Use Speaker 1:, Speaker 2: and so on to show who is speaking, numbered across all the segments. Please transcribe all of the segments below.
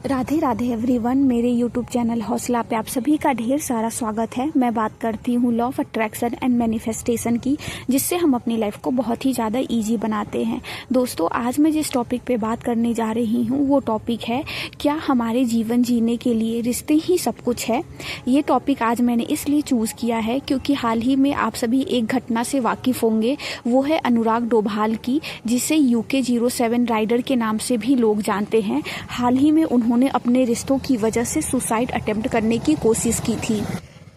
Speaker 1: Radhe Radhe everyone, मेरे YouTube channel हौसला पे आप सभी का ढेर सारा स्वागत है। मैं बात करती हूँ law of attraction and manifestation की, जिससे हम अपनी लाइफ को बहुत ही ज़्यादा इजी बनाते हैं। दोस्तों, आज मैं जिस टॉपिक पे बात करने जा रही हूँ वो टॉपिक है, क्या हमारे जीवन जीने के लिए रिश्ते ही सब कुछ है। ये टॉपिक आज मैंने इसलिए चूज़ किया है क्योंकि हाल ही में आप सभी एक घटना से वाकिफ़ होंगे, वो है अनुराग डोभाल की, जिसे UK07 राइडर के नाम से भी लोग जानते हैं। हाल ही में उन्होंने अपने रिश्तों की वजह से सुसाइड अटेम्प्ट करने की कोशिश की थी।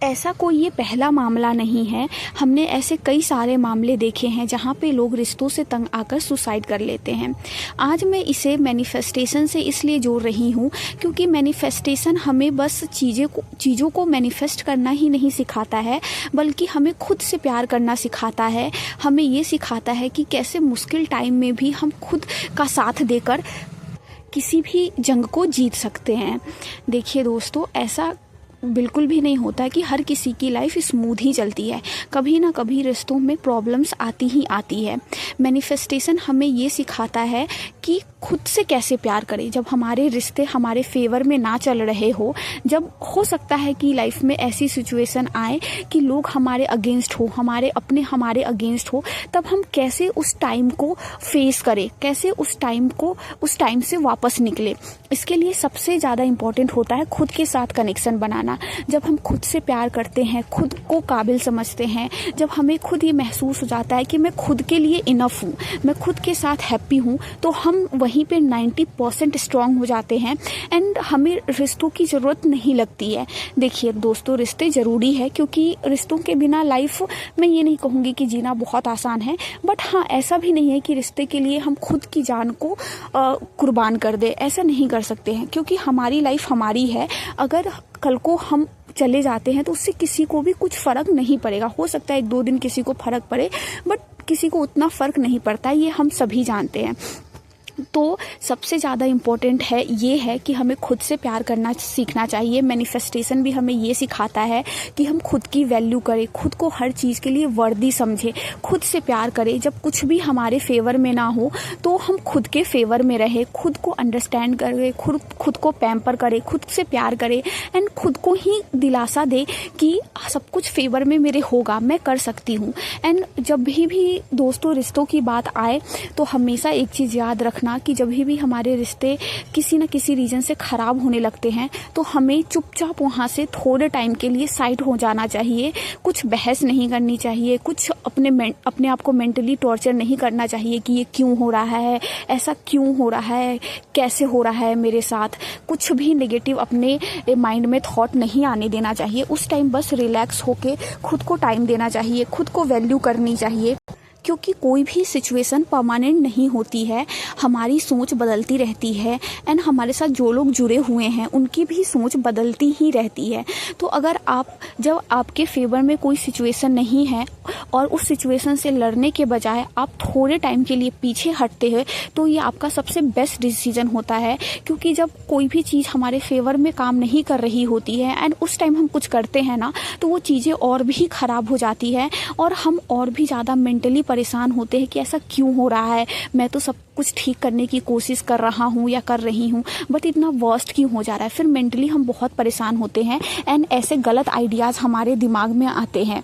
Speaker 1: ऐसा कोई ये पहला मामला नहीं है, हमने ऐसे कई सारे मामले देखे हैं जहाँ पे लोग रिश्तों से तंग आकर सुसाइड कर लेते हैं। आज मैं इसे मैनिफेस्टेशन से इसलिए जोड़ रही हूँ क्योंकि मैनिफेस्टेशन हमें बस चीज़ों को मैनिफेस्ट करना ही नहीं सिखाता है, बल्कि हमें खुद से प्यार करना सिखाता है। हमें ये सिखाता है कि कैसे मुश्किल टाइम में भी हम खुद का साथ देकर किसी भी जंग को जीत सकते हैं। देखिए दोस्तों, ऐसा बिल्कुल भी नहीं होता कि हर किसी की लाइफ स्मूथ ही चलती है। कभी ना कभी रिश्तों में प्रॉब्लम्स आती ही आती है। मैनिफेस्टेशन हमें ये सिखाता है कि खुद से कैसे प्यार करें जब हमारे रिश्ते हमारे फेवर में ना चल रहे हो। जब हो सकता है कि लाइफ में ऐसी सिचुएशन आए कि लोग हमारे अगेंस्ट हो, हमारे अगेंस्ट हो, तब हम कैसे उस टाइम को फेस करें, कैसे उस टाइम से वापस निकले। इसके लिए सबसे ज़्यादा इम्पोर्टेंट होता है खुद के साथ कनेक्शन बनाना। जब हम खुद से प्यार करते हैं, खुद को काबिल समझते हैं, जब हमें खुद ये महसूस हो जाता है कि मैं खुद के लिए इनफ हूँ, मैं खुद के साथ हैप्पी हूँ, तो हम वहीं पे 90% स्ट्रांग हो जाते हैं एंड हमें रिश्तों की ज़रूरत नहीं लगती है। देखिए दोस्तों, रिश्ते ज़रूरी है क्योंकि रिश्तों के बिना लाइफ, मैं ये नहीं कहूँगी कि जीना बहुत आसान है, बट हाँ, ऐसा भी नहीं है कि रिश्ते के लिए हम खुद की जान को कुर्बान कर दे। ऐसा नहीं कर सकते हैं क्योंकि हमारी लाइफ हमारी है। अगर कल को हम चले जाते हैं तो उससे किसी को भी कुछ फ़र्क नहीं पड़ेगा। हो सकता है 1-2 दिन किसी को फ़र्क पड़े, बट किसी को उतना फ़र्क नहीं पड़ता, ये हम सभी जानते हैं। तो सबसे ज़्यादा इम्पोर्टेंट है ये है कि हमें खुद से प्यार करना सीखना चाहिए। मैनिफेस्टेशन भी हमें ये सिखाता है कि हम खुद की वैल्यू करें, खुद को हर चीज़ के लिए वर्दी समझें, खुद से प्यार करें। जब कुछ भी हमारे फेवर में ना हो तो हम खुद के फेवर में रहें, खुद को अंडरस्टैंड करें, खुद को पैम्पर करें, खुद से प्यार करें एंड खुद को ही दिलासा दे कि सब कुछ फेवर में मेरे होगा, मैं कर सकती हूँ। एंड जब भी दोस्तों रिश्तों की बात आए तो हमेशा एक चीज़ याद रखना कि जब भी हमारे रिश्ते किसी न किसी रीज़न से ख़राब होने लगते हैं तो हमें चुपचाप वहाँ से थोड़े टाइम के लिए साइड हो जाना चाहिए। कुछ बहस नहीं करनी चाहिए, कुछ अपने आप को मेंटली टॉर्चर नहीं करना चाहिए कि ये क्यों हो रहा है, ऐसा क्यों हो रहा है, कैसे हो रहा है मेरे साथ। कुछ भी नेगेटिव अपने माइंड में थॉट नहीं आने देना चाहिए। उस टाइम बस रिलैक्स होके खुद को टाइम देना चाहिए, खुद को वैल्यू करनी चाहिए, क्योंकि कोई भी सिचुएशन परमानेंट नहीं होती है। हमारी सोच बदलती रहती है एंड हमारे साथ जो लोग जुड़े हुए हैं उनकी भी सोच बदलती ही रहती है। तो अगर जब आपके फेवर में कोई सिचुएशन नहीं है और उस सिचुएशन से लड़ने के बजाय आप थोड़े टाइम के लिए पीछे हटते हैं, तो ये आपका सबसे बेस्ट डिसीजन होता है। क्योंकि जब कोई भी चीज़ हमारे फेवर में काम नहीं कर रही होती है एंड उस टाइम हम कुछ करते हैं ना, तो वो चीज़ें और भी ख़राब हो जाती है और हम और भी ज़्यादा मेंटली परेशान होते हैं कि ऐसा क्यों हो रहा है, मैं तो सब कुछ ठीक करने की कोशिश कर रहा हूँ या कर रही हूँ, बट इतना वर्स्ट क्यों हो जा रहा है। फिर मेंटली हम बहुत परेशान होते हैं एंड ऐसे गलत आइडियाज़ हमारे दिमाग में आते हैं।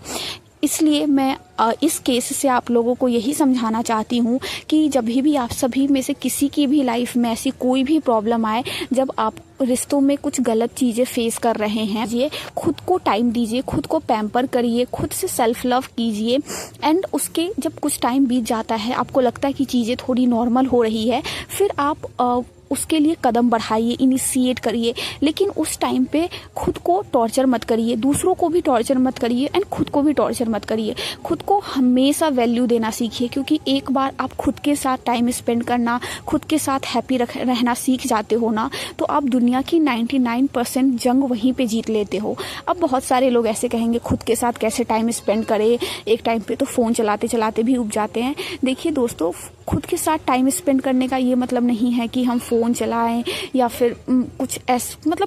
Speaker 1: इसलिए मैं इस केस से आप लोगों को यही समझाना चाहती हूँ कि जब भी आप सभी में से किसी की भी लाइफ में ऐसी कोई भी प्रॉब्लम आए, जब आप रिश्तों में कुछ गलत चीज़ें फेस कर रहे हैं, ये खुद को टाइम दीजिए, खुद को पैम्पर करिए, खुद से सेल्फ लव कीजिए एंड उसके जब कुछ टाइम बीत जाता है, आपको लगता है कि चीज़ें थोड़ी नॉर्मल हो रही है, फिर आप उसके लिए कदम बढ़ाइए, इनिशिएट करिए। लेकिन उस टाइम पे खुद को टॉर्चर मत करिए, दूसरों को भी टॉर्चर मत करिए एंड खुद को भी टॉर्चर मत करिए। खुद को हमेशा वैल्यू देना सीखिए, क्योंकि एक बार आप खुद के साथ टाइम स्पेंड करना, खुद के साथ हैप्पी रहना सीख जाते हो ना, तो आप दुनिया की 99% जंग वहीं पे जीत लेते हो। अब बहुत सारे लोग ऐसे कहेंगे खुद के साथ कैसे टाइम स्पेंड करें, एक टाइम पे तो फ़ोन चलाते चलाते भी ऊब जाते हैं। देखिए दोस्तों, खुद के साथ टाइम स्पेंड करने का ये मतलब नहीं है कि हम फ़ोन चलाएं या फिर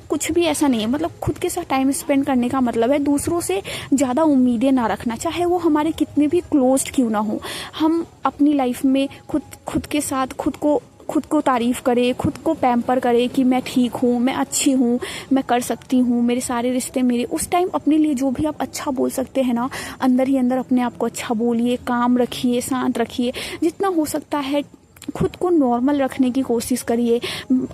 Speaker 1: कुछ भी ऐसा नहीं है। मतलब खुद के साथ टाइम स्पेंड करने का मतलब है दूसरों से ज़्यादा उम्मीदें ना रखना, चाहे वो हमारे कितने भी क्लोज्ड क्यों ना हो। हम अपनी लाइफ में खुद के साथ खुद को खुद को तारीफ़ करे, खुद को पैम्पर करे कि मैं ठीक हूँ, मैं अच्छी हूँ, मैं कर सकती हूँ, मेरे सारे रिश्ते मेरे। उस टाइम अपने लिए जो भी आप अच्छा बोल सकते हैं ना, अंदर ही अंदर अपने आप को अच्छा बोलिए, काम रखिए, शांत रखिए, जितना हो सकता है खुद को नॉर्मल रखने की कोशिश करिए।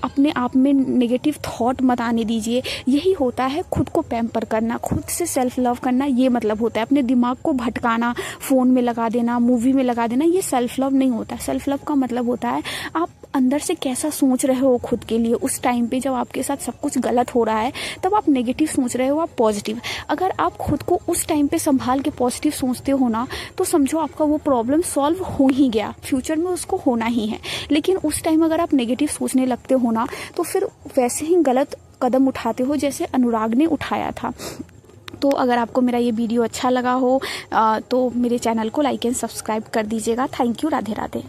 Speaker 1: अपने आप में नेगेटिव थॉट मत आने दीजिए। यही होता है खुद को पैम्पर करना, खुद से सेल्फ लव करना। ये मतलब होता है अपने दिमाग को भटकाना, फ़ोन में लगा देना, मूवी में लगा देना। ये सेल्फ लव नहीं होता। सेल्फ लव का मतलब होता है आप अंदर से कैसा सोच रहे हो खुद के लिए। उस टाइम पे जब आपके साथ सब कुछ गलत हो रहा है तब आप नेगेटिव सोच रहे हो, आप पॉजिटिव। अगर आप खुद को उस टाइम पे संभाल के पॉजिटिव सोचते हो ना, तो समझो आपका वो प्रॉब्लम सॉल्व हो ही गया, फ्यूचर में उसको होना ही है। लेकिन उस टाइम अगर आप नेगेटिव सोचने लगते हो ना, तो फिर वैसे ही गलत कदम उठाते हो जैसे अनुराग ने उठाया था। तो अगर आपको मेरा ये वीडियो अच्छा लगा हो तो मेरे चैनल को लाइक एंड सब्सक्राइब कर दीजिएगा। Thank you. राधे राधे।